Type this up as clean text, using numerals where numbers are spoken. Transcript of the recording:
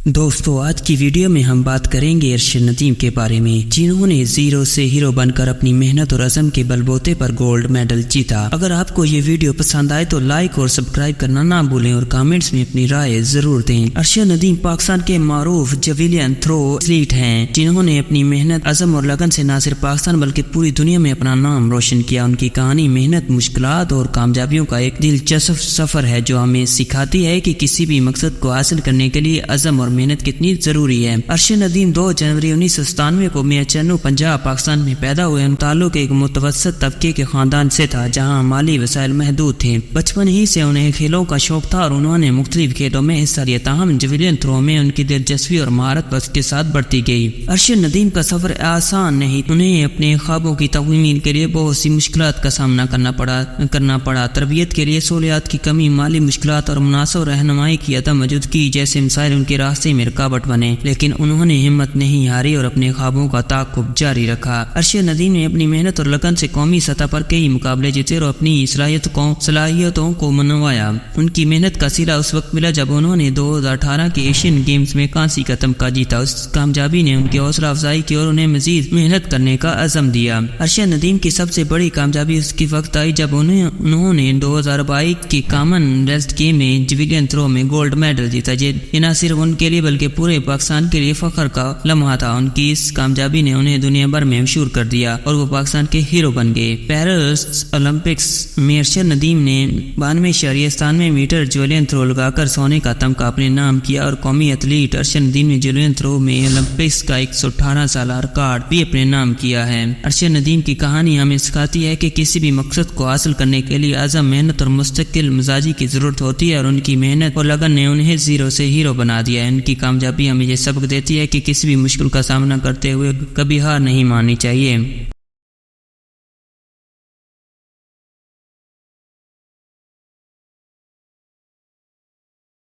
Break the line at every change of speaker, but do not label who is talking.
दोस्तों आज की वीडियो में हम बात करेंगे अरशद नदीम के बारे में, जिन्होंने जीरो से हीरो बनकर अपनी मेहनत और अज़म के बलबूते पर गोल्ड मेडल जीता। अगर आपको ये वीडियो पसंद आए तो लाइक और सब्सक्राइब करना ना भूलें और कमेंट्स में अपनी राय जरूर दें। अरशद नदीम पाकिस्तान के मारूफ जवेलियन थ्रो एथलीट हैं, जिन्होंने अपनी मेहनत, अज़म और लगन से न सिर्फ पाकिस्तान बल्कि पूरी दुनिया में अपना नाम रोशन किया। उनकी कहानी मेहनत, मुश्किलात और कामयाबियों का एक दिलचस्प सफर है, जो हमें सिखाती है कि किसी भी मकसद को हासिल करने के लिए अज़म और मेहनत कितनी जरूरी है। अरशद नदीम 2 जनवरी 1997 को मियाचन्नू पंजाब पाकिस्तान में पैदा हुए। उन ताल्लुक एक मुतवस्सित तबके के खानदान से था, जहां माली वसाइल महदूद थे। बचपन ही से उन्हें खेलों का शौक था और उन्होंने मुख्तलिफ खेलों में हिस्सा लिया। ताहम जवेलियन थ्रो में उनकी दिलचस्पी और महारत वक्त के साथ बढ़ती गई। अरशद नदीम का सफर आसान नहीं, उन्हें अपने ख्वाबों की तकमील के लिए बहुत सी मुश्किलात का सामना करना पड़ा। तरबियत के लिए सहूलियात की कमी, माली मुश्किलात और मुनासिब रहनुमाई की अदम मौजूदगी जैसे मसाइल उनके रास्ते में रुकावट बने, लेकिन उन्होंने हिम्मत नहीं हारी और अपने ख्वाबों का ताक़ुब जारी रखा। अरशद नदीम ने अपनी मेहनत और लगन से कौमी सतह पर कई मुकाबले जीते और अपनी सलाहियतों को मनवाया। उनकी मेहनत का सिला उस वक्त मिला जब उन्होंने 2018 के एशियन गेम्स में कांसी का तमगा जीता। उस कामयाबी ने उनकी हौसला अफजाई की और उन्हें मजीद मेहनत करने का अज़म दिया। अरशद नदीम की सबसे बड़ी कामयाबी उसकी वक्त आई जब उन्होंने 2022 के कॉमनवेल्थ गेम में जवेलियन थ्रो में गोल्ड मेडल जीता, ये न सिर्फ उनके लिए बल्कि पूरे पाकिस्तान के लिए फख्र का लम्हा था। उनकी इस कामयाबी ने उन्हें दुनिया भर में मशहूर कर दिया और वो पाकिस्तान के हीरो बन गए। पेरिस ओलंपिक्स में अरशद नदीम ने 92.97 मीटर जवेलियन थ्रो लगाकर सोने का तमगा अपने नाम किया और कौमी एथलीट अरशद नदीम ने जवेलियन थ्रो में ओलंपिक्स का 118 साल रिकॉर्ड भी अपने नाम किया है। अरशद नदीम की कहानी हमें सिखाती है कि किसी भी मकसद को हासिल करने के लिए अज़म, मेहनत और मुस्तकिल मिजाजी की जरूरत होती है और उनकी मेहनत और लगन ने उन्हें जीरो से हीरो बना दिया है। उनकी कामयाबी हमें ये सबक देती है कि किसी भी मुश्किल का सामना करते हुए कभी हार नहीं माननी चाहिए।